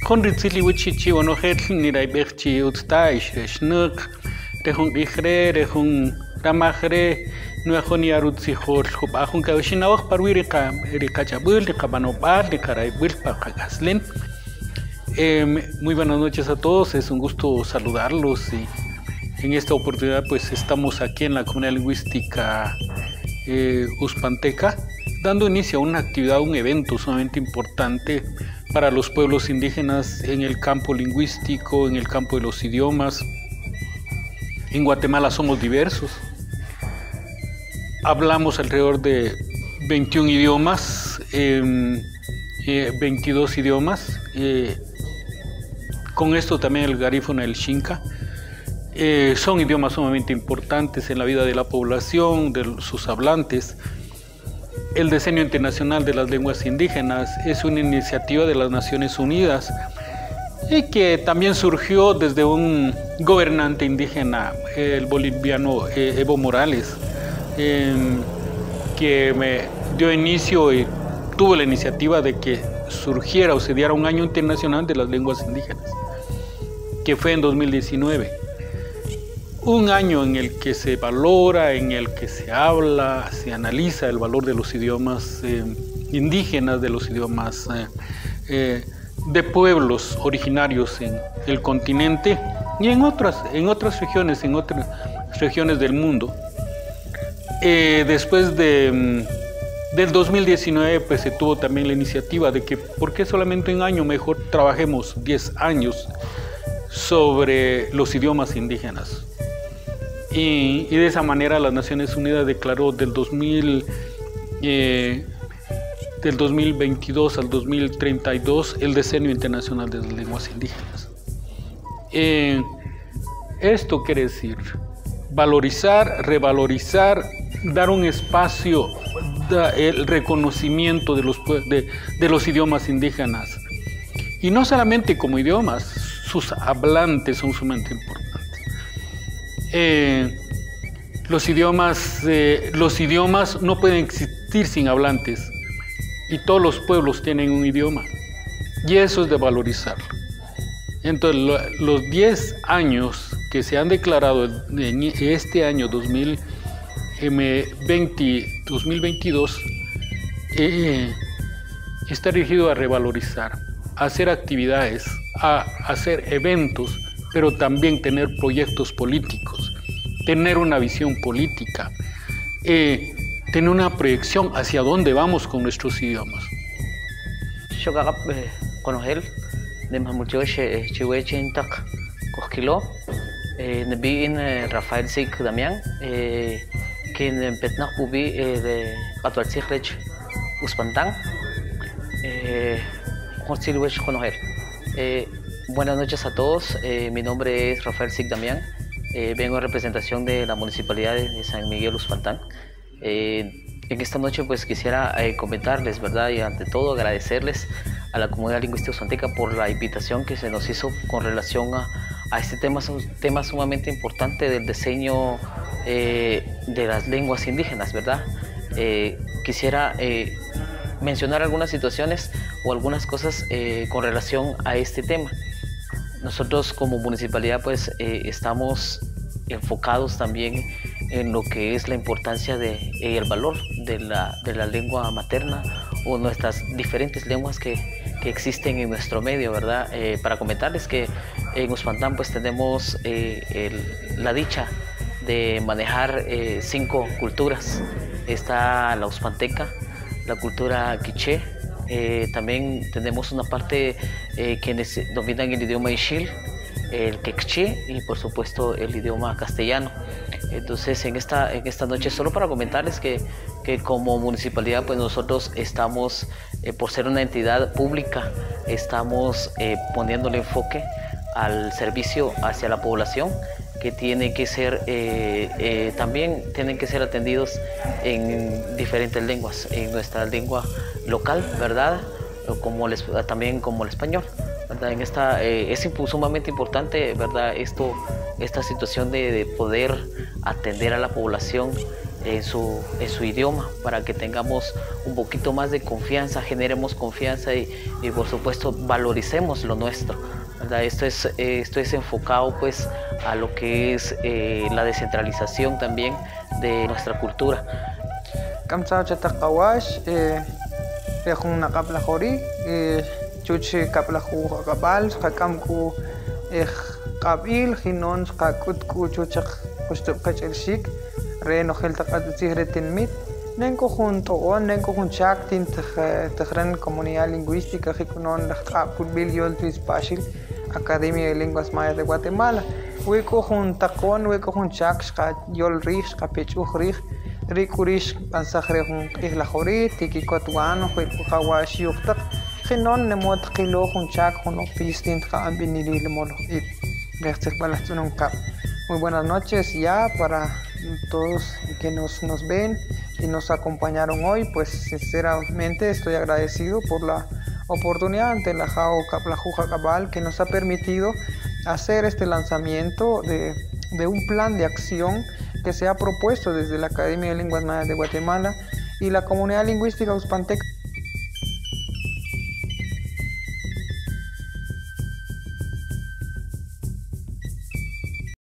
Konritzili wichichi onohetl niraiberchi utstaish shnuk rehun ihre rehun ramahre nuajoni arutsi hol hubahun kawshinawak parwirika rikachabul rikabanopal rikaraibil pakaslin. Muy buenas noches a todos, es un gusto saludarlos y en esta oportunidad pues estamos aquí en la comunidad lingüística Uspanteca dando inicio a una actividad, un evento sumamente importante para los pueblos indígenas en el campo lingüístico, en el campo de los idiomas. En Guatemala somos diversos. Hablamos alrededor de 21 idiomas, 22 idiomas. Con esto también el garífono, el xinca. Son idiomas sumamente importantes en la vida de la población, de sus hablantes. El Decenio Internacional de las Lenguas Indígenas es una iniciativa de las Naciones Unidas y que también surgió desde un gobernante indígena, el boliviano Evo Morales, que me dio inicio y tuvo la iniciativa de que surgiera o se diera un año internacional de las lenguas indígenas, que fue en 2019. Un año en el que se valora, en el que se habla, se analiza el valor de los idiomas indígenas, de los idiomas de pueblos originarios en el continente y en otras regiones del mundo. Después del 2019 pues se tuvo también la iniciativa de que ¿por qué solamente un año? Mejor trabajemos 10 años sobre los idiomas indígenas. Y de esa manera las Naciones Unidas declaró del 2022 al 2032 el Decenio Internacional de las Lenguas Indígenas. Esto quiere decir valorizar, revalorizar, dar un espacio, el reconocimiento de los idiomas indígenas. Y no solamente como idiomas, sus hablantes son sumamente importantes. Los idiomas no pueden existir sin hablantes y todos los pueblos tienen un idioma y eso es de valorizarlo. Entonces los 10 años que se han declarado en este año 2022 está dirigido a revalorizar, a hacer actividades, a hacer eventos, pero también tener proyectos políticos, tener una visión política, tener una proyección hacia dónde vamos con nuestros idiomas. Rafael Sig Damián, quien petnaq bubi de Atualcichrech Uspantán, buenas noches a todos, mi nombre es Rafael Sig Damián, vengo en representación de la Municipalidad de San Miguel Uspantán. En esta noche pues quisiera comentarles, ¿verdad? Y ante todo agradecerles a la comunidad lingüística uspanteca por la invitación que se nos hizo con relación a este tema sumamente importante del diseño de las lenguas indígenas, ¿verdad? Quisiera mencionar algunas situaciones o algunas cosas con relación a este tema. Nosotros como municipalidad pues estamos enfocados también en lo que es la importancia y el valor de la lengua materna o nuestras diferentes lenguas que existen en nuestro medio, ¿verdad? Para comentarles que en Uspantán pues tenemos la dicha de manejar 5 culturas. Está la uspanteca, la cultura quiché, también tenemos una parte quienes dominan el idioma ixil, el quechí y por supuesto el idioma castellano. Entonces en esta noche solo para comentarles que como municipalidad pues nosotros estamos, por ser una entidad pública, estamos poniéndole enfoque al servicio hacia la población, que tiene que ser, también tienen que ser atendidos en diferentes lenguas, en nuestra lengua local, ¿verdad? También como el español, ¿verdad? Es sumamente importante, ¿verdad? Esta situación de poder atender a la población en su idioma, para que tengamos un poquito más de confianza, generemos confianza y por supuesto valoricemos lo nuestro, ¿verdad? Esto es enfocado pues a lo que es la descentralización también de nuestra cultura. Kamsao chataqawash, rejun naqapla jori, chuchi kapla ju qabal, qakamku qabil, hinon qakutku chuchaq kustup kachelshik, re nojel taqatutzij re tinmit, nenko jun to'on, nenko jun chak tin tejren comunidad lingüística jikunon laqtqapulbil yol tuispashil, Academia de Lenguas Mayas de Guatemala. Hueco jun taqon, hueco jun chak, shqa yol rij, shqa pechuj rij, rikurish pansajre jun isla jorit, tikikotwano, hueco qawash yuqtaq, jinon nemot qilo jun chak, jun opistin qaambinili lemolo it. Muy buenas noches ya para todos que nos ven y nos acompañaron hoy. Pues sinceramente estoy agradecido por la oportunidad ante la JAO Kaplajuja Cabal, que nos ha permitido hacer este lanzamiento de un plan de acción que se ha propuesto desde la Academia de Lenguas Mayas de Guatemala y la comunidad lingüística Uspanteca.